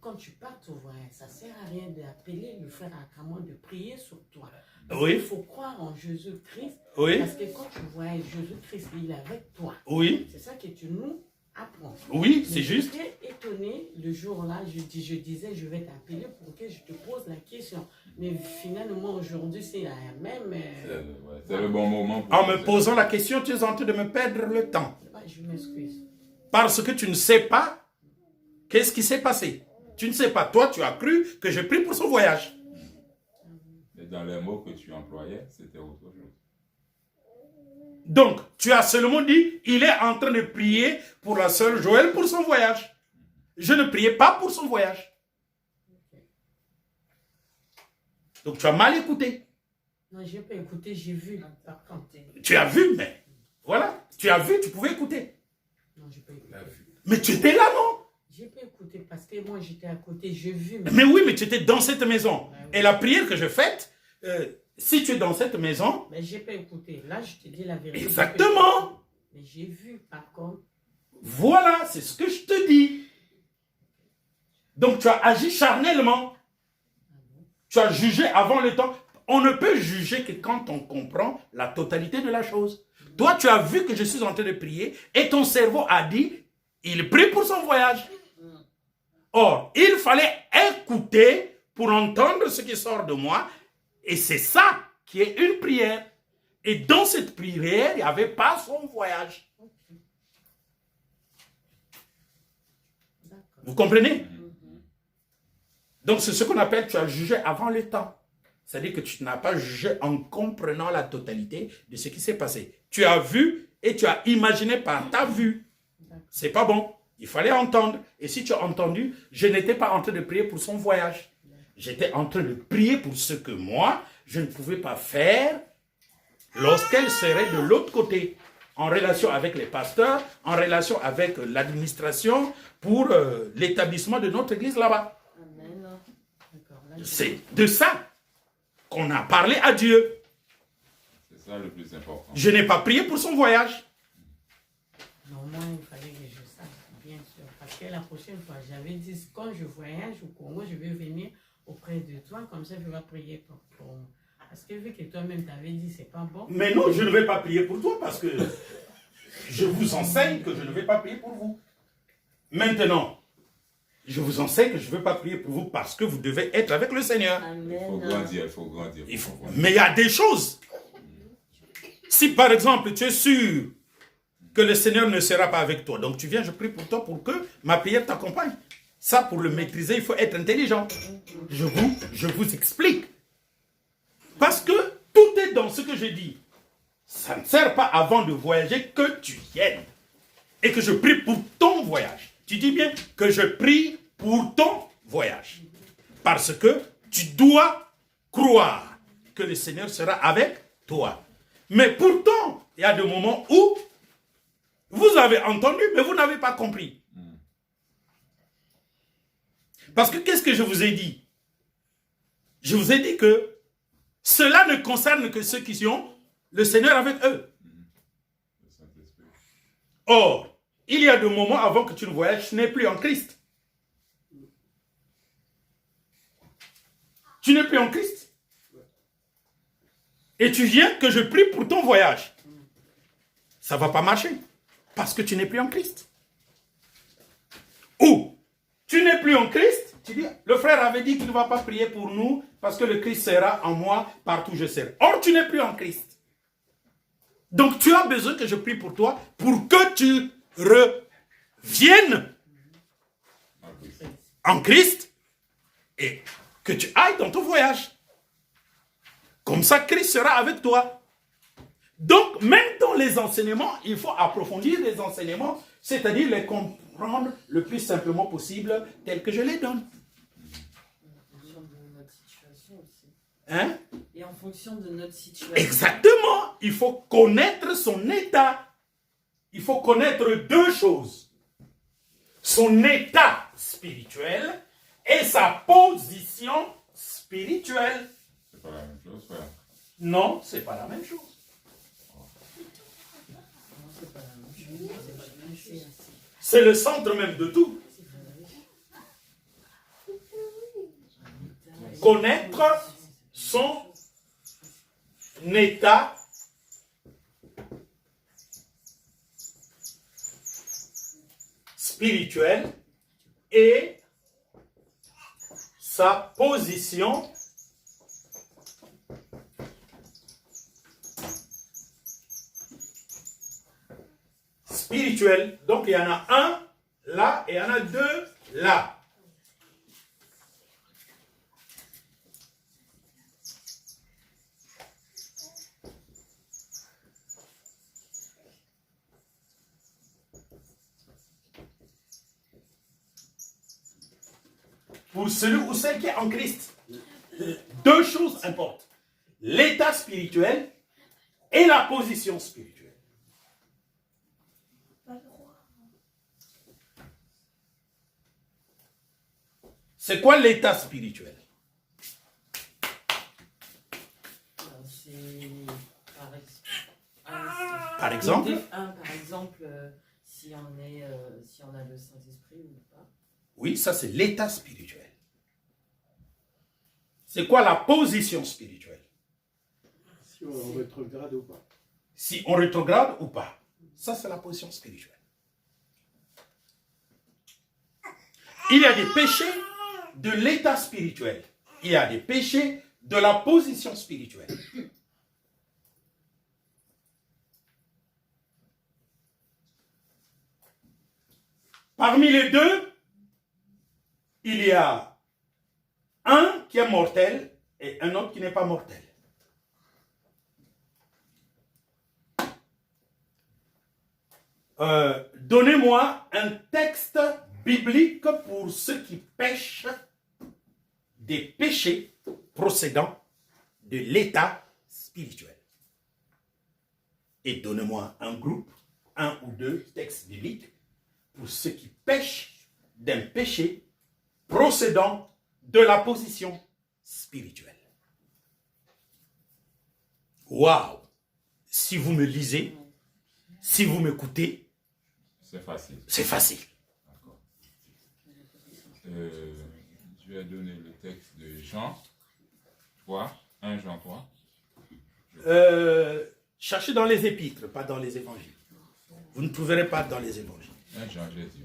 quand tu pars au voyage, ça ne sert à rien d'appeler le frère Akamon de prier sur toi. Parce Oui. qu'il faut croire en Jésus-Christ. Oui. Parce que quand tu voyages, Jésus-Christ, il est avec toi. Oui. C'est ça que tu nous apprends. Oui, c'est Mais juste. j'étais étonnée le jour-là, je disais, je vais t'appeler pour que je te pose la question. Mais finalement, aujourd'hui, c'est la même. C'est le bon moment. Pour En me posant la question, tu es en train de me perdre le temps. Je m'excuse. Parce que tu ne sais pas qu'est-ce qui s'est passé. Tu ne sais pas. Toi, tu as cru que je prie pour son voyage. Et dans les mots que tu employais, c'était autre chose. Donc, tu as seulement dit, il est en train de prier pour la sœur Joël pour son voyage. Je ne priais pas pour son voyage. Donc, tu as mal écouté. Non, je n'ai pas écouté, j'ai vu. Par contre. Tu as vu, mais voilà. Tu as vu, tu pouvais écouter. Non, je n'ai pas écouté. Mais tu étais là, non? J'ai pas écouté parce que moi, j'étais à côté, j'ai vu. Mais oui, mais tu étais dans cette maison. Et la prière que je fais, si tu es dans cette maison... Mais j'ai pas écouté. Là, je te dis la vérité. Exactement. Mais j'ai vu, par contre. Voilà, c'est ce que je te dis. Donc tu as agi charnellement. Tu as jugé avant le temps. On ne peut juger que quand on comprend la totalité de la chose. Toi, tu as vu que je suis en train de prier et ton cerveau a dit, il prie pour son voyage. Or, il fallait écouter pour entendre ce qui sort de moi. Et c'est ça qui est une prière. Et dans cette prière, il n'y avait pas son voyage. Vous comprenez? Donc c'est ce qu'on appelle tu as jugé avant le temps. C'est-à-dire que tu n'as pas jugé en comprenant la totalité de ce qui s'est passé. Tu as vu et tu as imaginé par ta vue. C'est pas bon. Il fallait entendre. Et si tu as entendu, je n'étais pas en train de prier pour son voyage. J'étais en train de prier pour ce que moi, je ne pouvais pas faire lorsqu'elle serait de l'autre côté, en relation avec les pasteurs, en relation avec l'administration, pour l'établissement de notre église là-bas. Amen. C'est de ça qu'on a parlé à Dieu. C'est ça le plus important. Je n'ai pas prié pour son voyage. Non, moi, il fallait que je sache, bien sûr. Parce que la prochaine fois, j'avais dit, quand je voyage au Congo, je vais venir auprès de toi, comme ça, je vais prier pour moi. Parce que vu que toi-même, tu avais dit, c'est pas bon. Mais non, je ne vais pas prier pour toi parce que je vous enseigne que je ne vais pas prier pour vous. Maintenant, je vous enseigne que je ne vais pas prier pour vous parce que vous devez être avec le Seigneur. Il faut grandir, il faut grandir. Mais il y a des choses. Si par exemple, tu es sûr que le Seigneur ne sera pas avec toi, donc tu viens, je prie pour toi pour que ma prière t'accompagne. Ça, pour le maîtriser, il faut être intelligent. Je vous explique. Parce que tout est dans ce que je dis. Ça ne sert pas avant de voyager que tu viennes. et que je prie pour ton voyage. Tu dis bien que je prie pour ton voyage. Parce que tu dois croire que le Seigneur sera avec toi. Mais pourtant, il y a des moments où vous avez entendu, mais vous n'avez pas compris. Parce que qu'est-ce que je vous ai dit? Je vous ai dit que cela ne concerne que ceux qui ont le Seigneur avec eux. Or, il y a des moments avant que tu ne voyages, tu n'es plus en Christ. Tu n'es plus en Christ. Et tu viens que je prie pour ton voyage. Ça ne va pas marcher. Parce que tu n'es plus en Christ. Ou, tu n'es plus en Christ, tu dis, le frère avait dit qu'il ne va pas prier pour nous parce que le Christ sera en moi partout où je serai. Or, tu n'es plus en Christ. Donc, tu as besoin que je prie pour toi pour que tu reviennes en Christ et que tu ailles dans ton voyage. Comme ça, Christ sera avec toi. Donc, même dans les enseignements, il faut approfondir les enseignements, c'est-à-dire les comprendre le plus simplement possible, tels que je les donne. En fonction de notre situation aussi. Hein? Et en fonction de notre situation. Exactement. Il faut connaître son état. Il faut connaître deux choses. Son état spirituel et sa position spirituelle. C'est pas la même chose, frère. Non, c'est pas la même chose. Non, c'est pas la même chose. C'est assez. C'est le centre même de tout. Connaître son état spirituel et sa position spirituelle. Donc il y en a un là et il y en a deux là. Pour celui ou celle qui est en Christ, deux choses importent. L'état spirituel et la position spirituelle. C'est quoi l'état spirituel? C'est Par exemple, par exemple, si on a le Saint-Esprit ou pas. oui, ça c'est l'état spirituel. C'est quoi la position spirituelle? Si on rétrograde ou pas. Si on rétrograde ou pas. Ça c'est la position spirituelle. Il y a des péchés de l'état spirituel. Il y a des péchés de la position spirituelle. Parmi les deux, il y a un qui est mortel et un autre qui n'est pas mortel. Donnez-moi un texte biblique pour ceux qui pêchent des péchés procédant de l'état spirituel. Et donnez-moi un groupe, un ou deux textes bibliques pour ceux qui pêchent d'un péché procédant de la position spirituelle. Waouh! Si vous me lisez, si vous m'écoutez, C'est facile. c'est facile. D'accord. Je vais donner le texte de Jean 3, 1 Jean 3. Cherchez dans les épîtres, pas dans les évangiles. Vous ne trouverez pas dans les évangiles. 1 Jean, j'ai dit.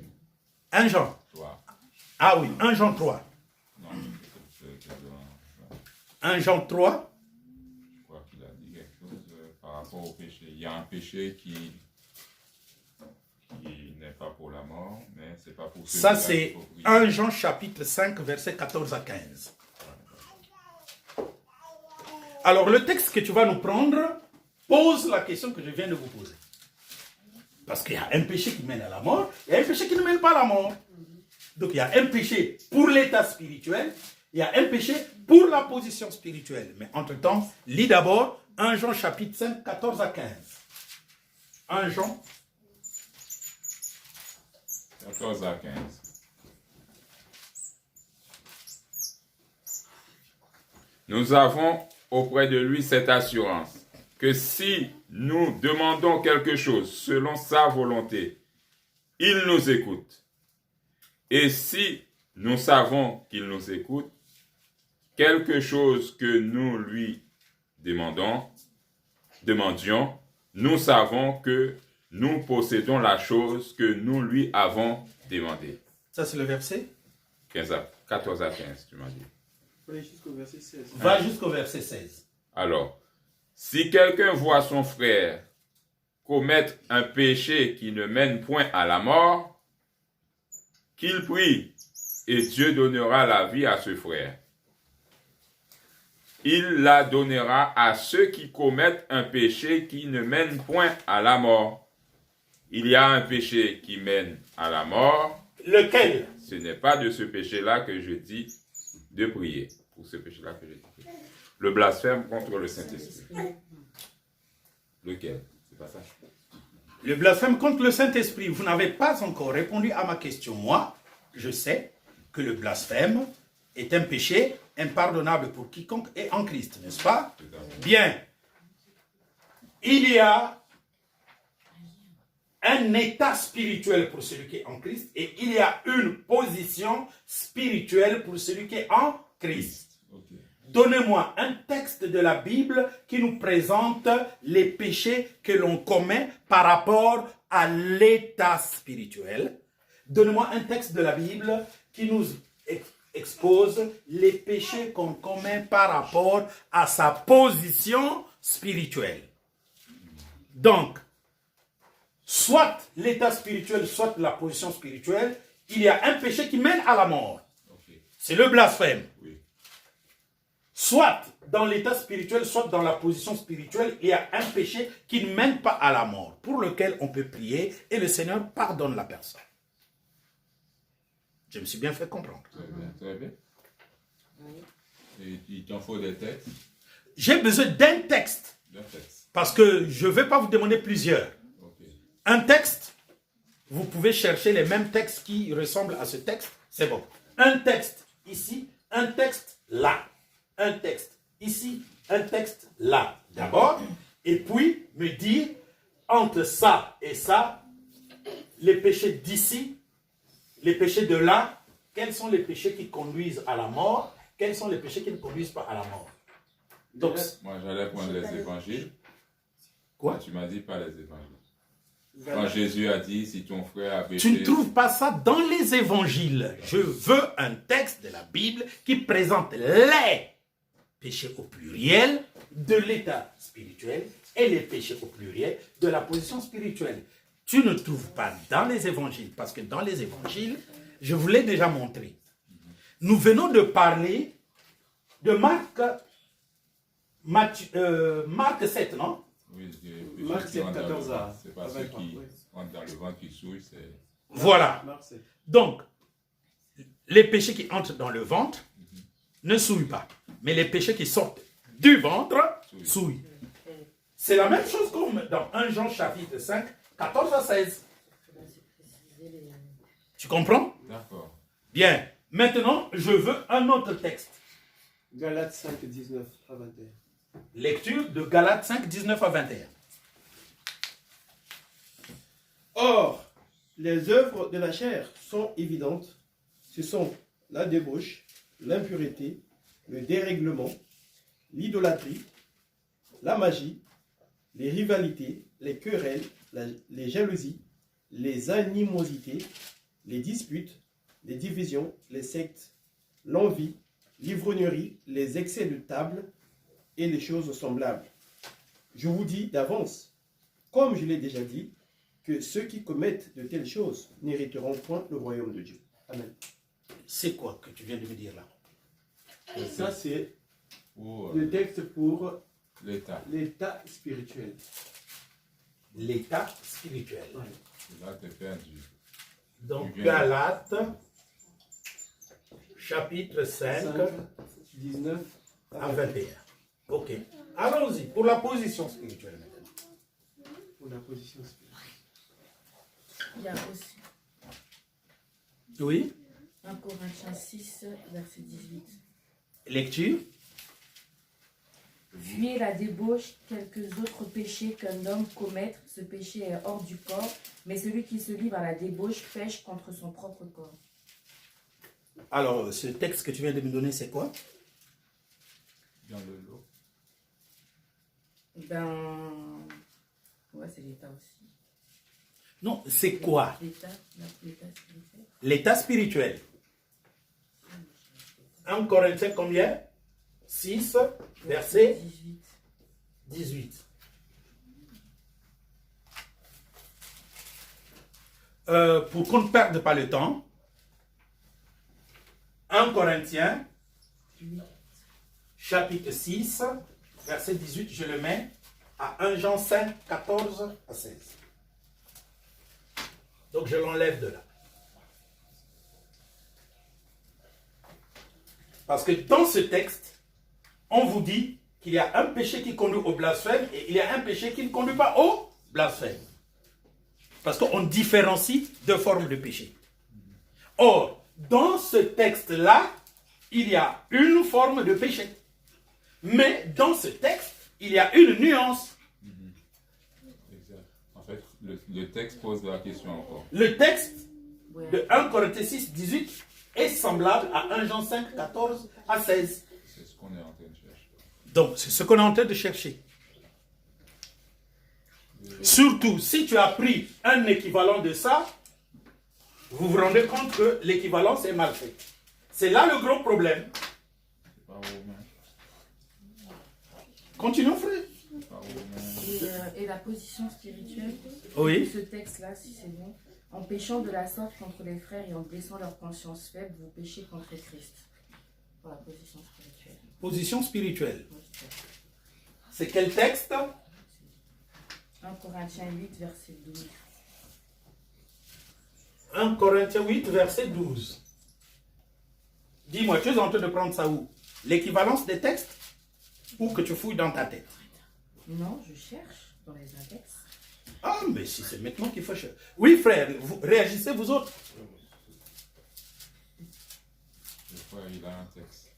1 Jean. 3. Ah oui, 1 Jean 3. Non, c'est dans 1 Jean 3. je crois qu'il a dit quelque chose par rapport au péché. Il y a un péché qui n'est pas pour la mort, mais c'est pas pour ceux Ça, qui c'est ont prié. 1 Jean chapitre 5, versets 14 à 15. Alors, le texte que tu vas nous prendre pose la question que je viens de vous poser. Parce qu'il y a un péché qui mène à la mort, il y a un péché qui ne mène pas à la mort. Donc il y a un péché pour l'état spirituel, il y a un péché pour la position spirituelle. Mais entre-temps, lis d'abord 1 Jean chapitre 5, 14 à 15. 1 Jean 14 à 15. Nous avons auprès de lui cette assurance que si nous demandons quelque chose selon sa volonté, il nous écoute. Et si nous savons qu'il nous écoute, quelque chose que nous lui demandions, nous savons que nous possédons la chose que nous lui avons demandée. Ça, c'est le verset. 14 à 15, tu m'as dit. Allez jusqu'au verset 16. Va jusqu'au verset 16. Alors, si quelqu'un voit son frère commettre un péché qui ne mène point à la mort, qu'il prie, et Dieu donnera la vie à ce frère. Il la donnera à ceux qui commettent un péché qui ne mène point à la mort. Il y a un péché qui mène à la mort. Lequel? Ce n'est pas de ce péché-là que je dis de prier. Pour ce péché-là que je dis de prier. Le blasphème contre le Saint-Esprit. Lequel? C'est pas ça. Le blasphème contre le Saint-Esprit. Vous n'avez pas encore répondu à ma question. Moi, je sais que le blasphème est un péché impardonnable pour quiconque est en Christ, n'est-ce pas? Bien. Il y a un état spirituel pour celui qui est en Christ et il y a une position spirituelle pour celui qui est en Christ. Okay. Donnez-moi un texte de la Bible qui nous présente les péchés que l'on commet par rapport à l'état spirituel. Donnez-moi un texte de la Bible qui nous expose les péchés qu'on commet par rapport à sa position spirituelle. Donc, soit l'état spirituel, soit la position spirituelle, il y a un péché qui mène à la mort. Okay. C'est le blasphème. Oui. Soit dans l'état spirituel, soit dans la position spirituelle, il y a un péché qui ne mène pas à la mort, pour lequel on peut prier et le Seigneur pardonne la personne. Je me suis bien fait comprendre. Très bien, très bien. Et il t'en faut des textes? J'ai besoin d'un texte, D'un texte. parce que je ne vais pas vous demander plusieurs. Okay. Un texte, vous pouvez chercher les mêmes textes qui ressemblent à ce texte, c'est bon. Un texte ici, un texte là. Un texte ici, un texte là. D'abord, et puis me dire, entre ça et ça, les péchés d'ici, les péchés de là, quels sont les péchés qui conduisent à la mort, quels sont les péchés qui ne conduisent pas à la mort. Donc, Moi, j'allais prendre les évangiles. quoi? Tu m'as dit pas les évangiles. Quand Jésus a dit, si ton frère a péché... Tu ne trouves pas ça dans les évangiles. Je veux un texte de la Bible qui présente les péchés au pluriel de l'état spirituel et les péchés au pluriel de la position spirituelle. Tu ne trouves pas dans les évangiles, parce que dans les évangiles, je vous l'ai déjà montré. Nous venons de parler de Marc 7, non? Oui, Marc 7, 14 à c'est pas ceux 23, qui oui. entrent dans le ventre qui souillent, c'est... Voilà. Marc 7. Donc, les péchés qui entrent dans le ventre ne souillent pas. Mais les péchés qui sortent du ventre souillent. C'est la même chose comme dans 1 Jean chapitre 5, 14 à 16. Tu comprends? D'accord. Bien. Maintenant, je veux un autre texte. Galates 5, 19 à 21. Lecture de Galates 5, 19 à 21. Or, les œuvres de la chair sont évidentes. Ce sont la débauche, l'impureté, le dérèglement, l'idolâtrie, la magie, les rivalités, les querelles, les jalousies, les animosités, les disputes, les divisions, les sectes, l'envie, l'ivrognerie, les excès de table et les choses semblables. Je vous dis d'avance, comme je l'ai déjà dit, que ceux qui commettent de telles choses n'hériteront point le royaume de Dieu. Amen. C'est quoi que tu viens de me dire là? Ça, c'est Pour le texte pour l'État. l'état spirituel. l'état spirituel. Là, t'es perdu. Donc, Tu viens. Galates, chapitre 5 19 à 21. Ok. Allons-y pour la position spirituelle maintenant. pour la position spirituelle. Il y a aussi Oui. 1 Corinthiens 6, verset 18. Lecture. Fuyez la débauche, quelques autres péchés qu'un homme commette, ce péché est hors du corps, mais celui qui se livre à la débauche pêche contre son propre corps. Alors, ce texte que tu viens de me donner, c'est quoi? Dans le lot. Ben, ouais, c'est l'état aussi. Non, c'est quoi? L'état spirituel. L'état spirituel. 1 Corinthiens combien? 6, verset 18. 18. Pour qu'on ne perde pas le temps, 1 Corinthiens, chapitre 6, verset 18, je le mets à 1 Jean 5, 14 à 16. Donc je l'enlève de là. Parce que dans ce texte, on vous dit qu'il y a un péché qui conduit au blasphème et il y a un péché qui ne conduit pas au blasphème. Parce qu'on différencie deux formes de péché. Or, dans ce texte-là, il y a une forme de péché. Mais dans ce texte, il y a une nuance. Exact. En fait, le texte pose la question encore. Le texte Ouais. de 1 Corinthiens 6, 18 est semblable à 1 Jean 5, 14 à 16. C'est ce qu'on est en train de chercher. Donc, c'est ce qu'on est en train de chercher. Surtout, si tu as pris un équivalent de ça, vous vous rendez compte que l'équivalence est mal faite. C'est là le gros problème. C'est pas Romain. Continuons, frère. C'est pas Romain. Et la position spirituelle, Oui. ce texte-là, si c'est bon, en péchant de la sorte contre les frères et en blessant leur conscience faible, vous péchez contre Christ. Pour la position spirituelle. Position spirituelle. Oui, c'est ça. C'est quel texte? 1 Corinthiens 8, verset 12. 1 Corinthiens 8, verset 12. Dis-moi, tu es en train de prendre ça où? L'équivalence des textes? Ou que tu fouilles dans ta tête? Non, je cherche dans les index. Ah, mais si c'est maintenant qu'il faut chercher. Oui, frère, vous réagissez vous autres. Je crois qu'il a un texte.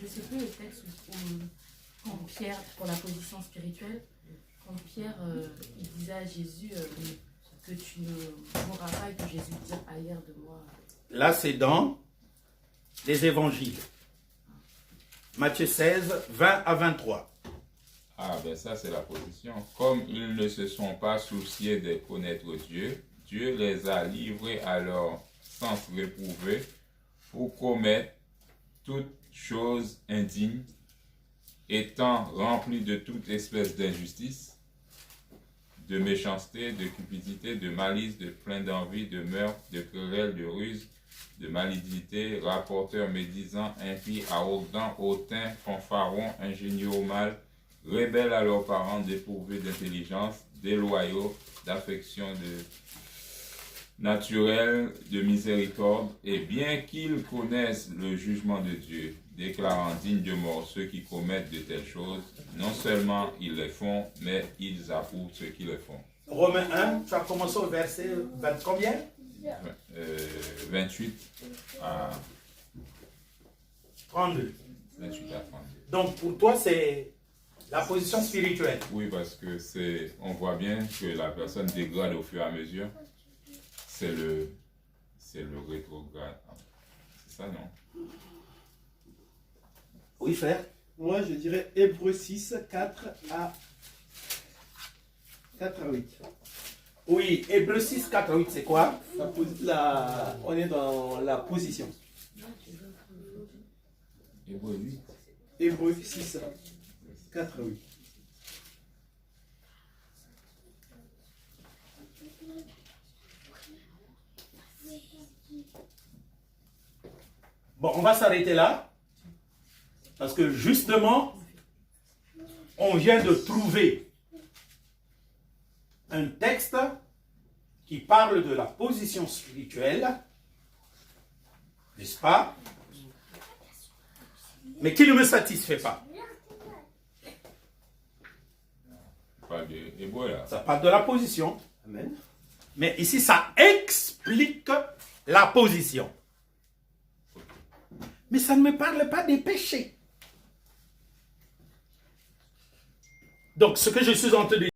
Je sais plus le texte quand Pierre, pour la position spirituelle, quand Pierre il disait à Jésus que tu ne mourras pas et que Jésus dit ailleurs de moi. Là, c'est dans les évangiles. Matthieu 16, 20 à 23. Ah, ben ça, c'est la position. Comme ils ne se sont pas souciés de connaître Dieu, Dieu les a livrés à leur sens réprouvé pour commettre toutes choses indignes, étant remplis de toute espèce d'injustice, de méchanceté, de cupidité, de malice, de plein d'envie, de meurtre, de querelle, de ruse, de malignité, rapporteurs médisants, impies, arrogants, hautains, fanfarons, ingénieux au mal, rebelles à leurs parents, dépourvus d'intelligence, déloyaux, d'affection naturelle, de miséricorde, et bien qu'ils connaissent le jugement de Dieu, déclarant dignes de mort ceux qui commettent de telles choses, non seulement ils les font, mais ils approuvent ceux qui les font. Romains 1, tu as commencé au verset 20 combien? 28 à 32. 28 à 32. Donc pour toi, c'est la position spirituelle. Oui, parce que on voit bien que la personne dégrade au fur et à mesure. C'est le rétrograde. C'est ça, non? Oui, frère. Moi, je dirais Hébreux 6, 4 à 8. Oui, Hébreux 6, 4 à 8, c'est quoi? On est dans la position. Hébreux 8. Hébreux 6, 4 à 8. Bon, on va s'arrêter là. Parce que justement, on vient de trouver un texte qui parle de la position spirituelle, n'est-ce pas? Mais qui ne me satisfait pas. Pas de hébreu là. Ça parle de la position. Amen. Mais ici, ça explique la position. Mais ça ne me parle pas des péchés. Donc, ce que je suis en train de